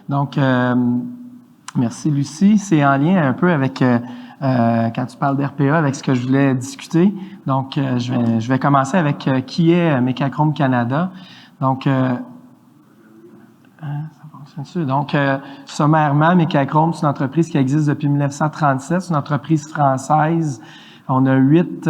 Donc, merci Lucie. C'est en lien un peu avec, quand tu parles d'RPA, avec ce que je voulais discuter. Donc, je vais commencer avec qui est Mecachrome Canada. Donc, sommairement, Mecachrome, c'est une entreprise qui existe depuis 1937. C'est une entreprise française. On a 8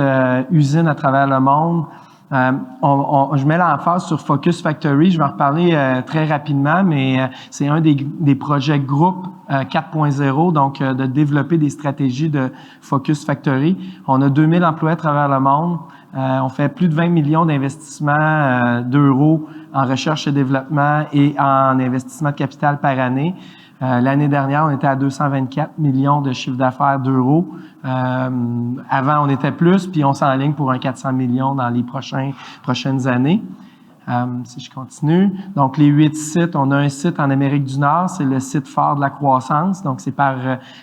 usines à travers le monde. Je mets l'emphase sur Focus Factory. Je vais en reparler très rapidement, mais c'est un des projets groupe 4.0, donc de développer des stratégies de Focus Factory. On a 2000 employés à travers le monde. On fait plus de 20 millions d'investissements d'euros en recherche et développement et en investissement de capital par année. L'année dernière, on était à 224 millions de chiffre d'affaires d'euros. Avant, on était plus, puis on s'enligne pour un 400 millions dans les prochaines années. Si je continue. Donc, les 8 sites, on a un site en Amérique du Nord, c'est le site phare de la croissance. Donc, c'est par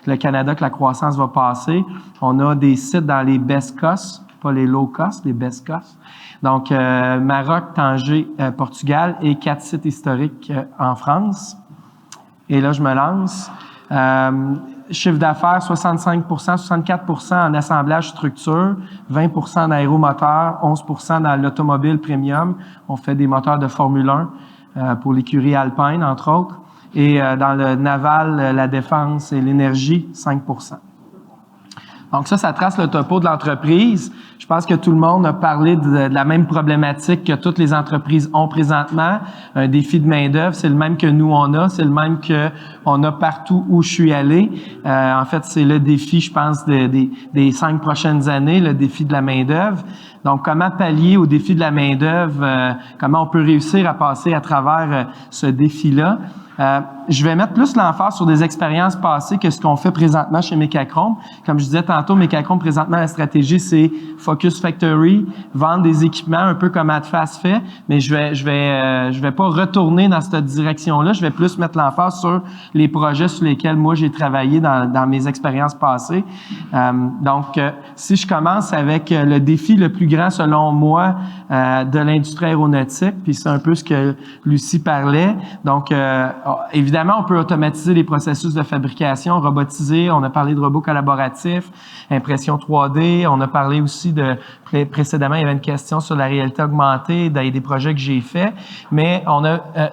le Canada que la croissance va passer. On a des sites dans les best cost, pas les low cost, les best cost. Donc, Maroc, Tanger, Portugal et 4 sites historiques en France. Et là, je me lance. Chiffre d'affaires, 65 64 en assemblage structure, 20 en aéromoteur, 11 dans l'automobile premium. On fait des moteurs de Formule 1 pour l'écurie Alpine, entre autres. Et dans le naval, la défense et l'énergie, 5 Donc ça trace le topo de l'entreprise. Je pense que tout le monde a parlé de la même problématique que toutes les entreprises ont présentement. Un défi de main-d'œuvre, c'est le même que nous on a, c'est le même que on a partout où je suis allé. En fait, c'est le défi, je pense, des 5 prochaines années, le défi de la main-d'œuvre. Donc, comment pallier au défi de la main-d'œuvre, comment on peut réussir à passer à travers ce défi-là. Je vais mettre plus l'emphase sur des expériences passées que ce qu'on fait présentement chez Mecachrome. Comme je disais tantôt, Mecachrome, présentement, la stratégie, c'est Focus Factory, vendre des équipements un peu comme Adfast fait, mais je vais pas retourner dans cette direction-là. Je vais plus mettre l'emphase sur les projets sur lesquels moi j'ai travaillé dans mes expériences passées. Donc, si je commence avec le défi le plus grand selon moi de l'industrie aéronautique, puis c'est un peu ce que Lucie parlait. Donc, évidemment, on peut automatiser les processus de fabrication, robotiser. On a parlé de robots collaboratifs, impression 3D. On a parlé aussi précédemment, il y avait une question sur la réalité augmentée, des projets que j'ai faits. Mais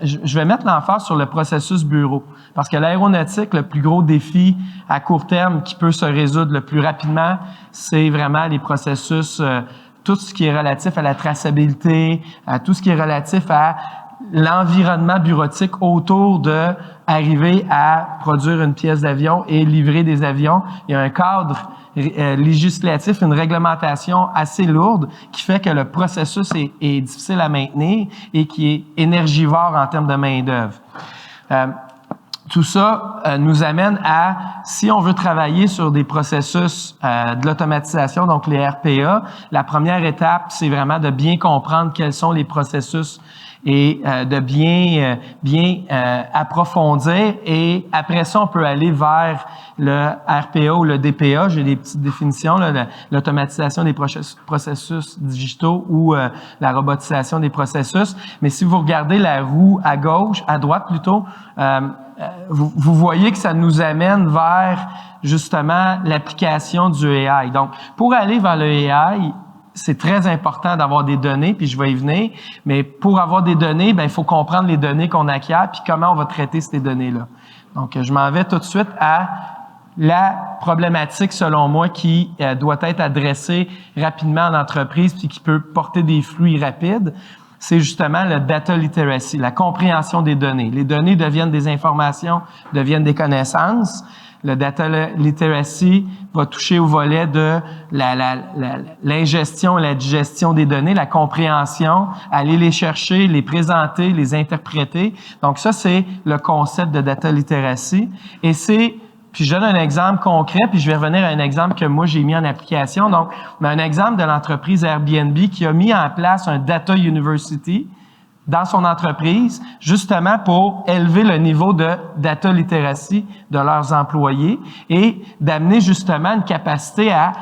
je vais mettre l'emphase sur le processus bureau. Parce que l'aéronautique, le plus gros défi à court terme qui peut se résoudre le plus rapidement, c'est vraiment les processus, tout ce qui est relatif à la traçabilité, à tout ce qui est relatif à l'environnement bureautique autour de arriver à produire une pièce d'avion et livrer des avions. Il y a un cadre législatif, une réglementation assez lourde qui fait que le processus est difficile à maintenir et qui est énergivore en termes de main-d'œuvre. Tout ça nous amène à, si on veut travailler sur des processus de l'automatisation, donc les RPA, la première étape, c'est vraiment de bien comprendre quels sont les processus et de bien approfondir. Et après ça, on peut aller vers le RPA ou le DPA. J'ai des petites définitions, l'automatisation des processus digitaux ou la robotisation des processus. Mais si vous regardez la roue à droite plutôt, vous voyez que ça nous amène vers justement l'application du AI. Donc, pour aller vers le AI, c'est très important d'avoir des données, puis je vais y venir, mais pour avoir des données, il faut comprendre les données qu'on acquiert, puis comment on va traiter ces données-là. Donc, je m'en vais tout de suite à la problématique, selon moi, qui doit être adressée rapidement en entreprise, puis qui peut porter des fruits rapides. C'est justement le data literacy, la compréhension des données. Les données deviennent des informations, deviennent des connaissances. Le data literacy va toucher au volet de l'ingestion, la digestion des données, la compréhension, aller les chercher, les présenter, les interpréter. Donc ça, c'est le concept de data literacy. Et puis je donne un exemple concret, puis je vais revenir à un exemple que moi j'ai mis en application. Donc, un exemple de l'entreprise Airbnb qui a mis en place un Data University dans son entreprise, justement pour élever le niveau de data literacy de leurs employés et d'amener justement une capacité à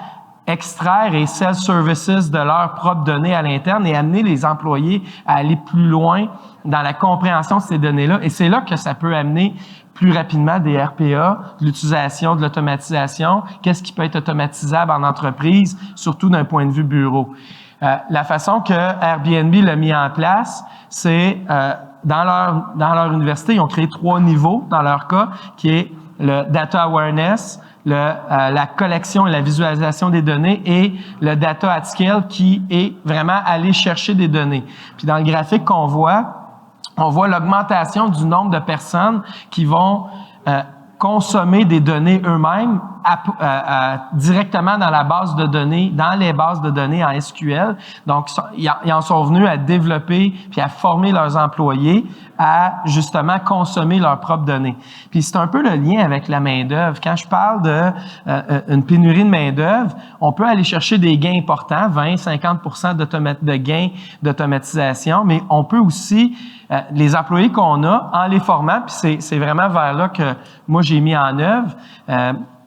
extraire et sell services de leurs propres données à l'interne et amener les employés à aller plus loin dans la compréhension de ces données-là. Et c'est là que ça peut amener plus rapidement des RPA, de l'utilisation, de l'automatisation, qu'est-ce qui peut être automatisable en entreprise, surtout d'un point de vue bureau. La façon que Airbnb l'a mis en place, c'est dans leur université, ils ont créé 3 niveaux dans leur cas, qui est le data awareness, la collection et la visualisation des données et le data at scale qui est vraiment aller chercher des données. Puis dans le graphique qu'on voit, on voit l'augmentation du nombre de personnes qui vont consommer des données eux-mêmes directement dans la base de données, dans les bases de données en SQL. Donc, ils en sont venus à développer puis à former leurs employés à justement consommer leurs propres données. Puis c'est un peu le lien avec la main-d'œuvre. Quand je parle de une pénurie de main-d'œuvre, on peut aller chercher des gains importants, 20-50% de gains d'automatisation, mais on peut aussi les employés qu'on a en les formant, puis c'est vraiment vers là que moi j'ai mis en œuvre.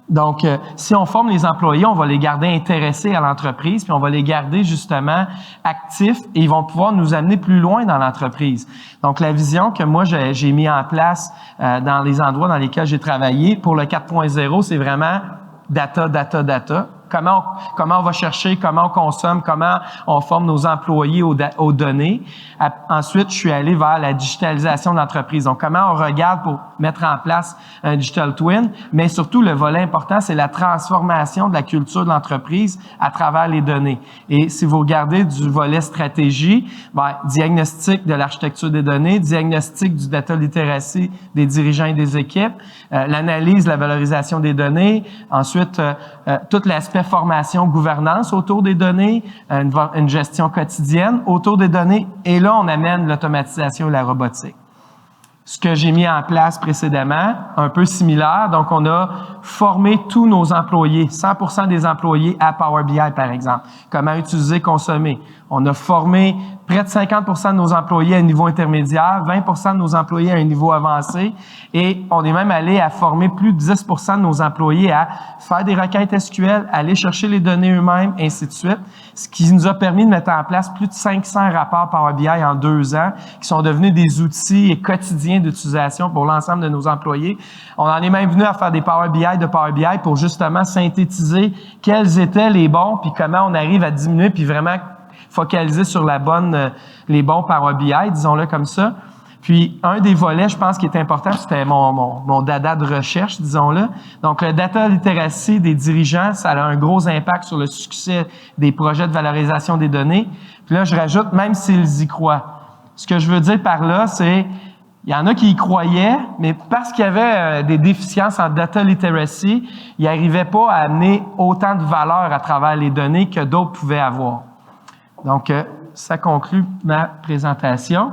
Donc, si on forme les employés, on va les garder intéressés à l'entreprise, puis on va les garder justement actifs et ils vont pouvoir nous amener plus loin dans l'entreprise. Donc, la vision que moi j'ai mis en place dans les endroits dans lesquels j'ai travaillé pour le 4.0, c'est vraiment data, data, data. Comment on va chercher, comment on consomme, comment on forme nos employés aux données. Ensuite, je suis allé vers la digitalisation de l'entreprise. Donc, comment on regarde pour mettre en place un digital twin, mais surtout, le volet important, c'est la transformation de la culture de l'entreprise à travers les données. Et si vous regardez du volet stratégie, diagnostic de l'architecture des données, diagnostic du data literacy des dirigeants et des équipes, l'analyse, la valorisation des données, ensuite, tout l'aspect formation, gouvernance autour des données, une gestion quotidienne autour des données, et là, on amène l'automatisation et la robotique. Ce que j'ai mis en place précédemment, un peu similaire, donc on a formé tous nos employés, 100% des employés à Power BI, par exemple. Comment utiliser, consommer. On a formé près de 50% de nos employés à un niveau intermédiaire, 20% de nos employés à un niveau avancé, et on est même allé à former plus de 10% de nos employés à faire des requêtes SQL, aller chercher les données eux-mêmes, ainsi de suite, ce qui nous a permis de mettre en place plus de 500 rapports Power BI en 2 ans, qui sont devenus des outils quotidiens d'utilisation pour l'ensemble de nos employés. On en est même venu à faire des Power BI de Power BI pour justement synthétiser quels étaient les bons, puis comment on arrive à diminuer, puis vraiment focaliser sur les bons Power BI, disons-le comme ça. Puis, un des volets, je pense, qui est important, c'était mon dada de recherche, disons-le. Donc, le data literacy des dirigeants, ça a un gros impact sur le succès des projets de valorisation des données. Puis là, je rajoute, même s'ils y croient. Ce que je veux dire par là, c'est, il y en a qui y croyaient, mais parce qu'il y avait des déficiences en data literacy, ils n'arrivaient pas à amener autant de valeur à travers les données que d'autres pouvaient avoir. Donc, ça conclut ma présentation.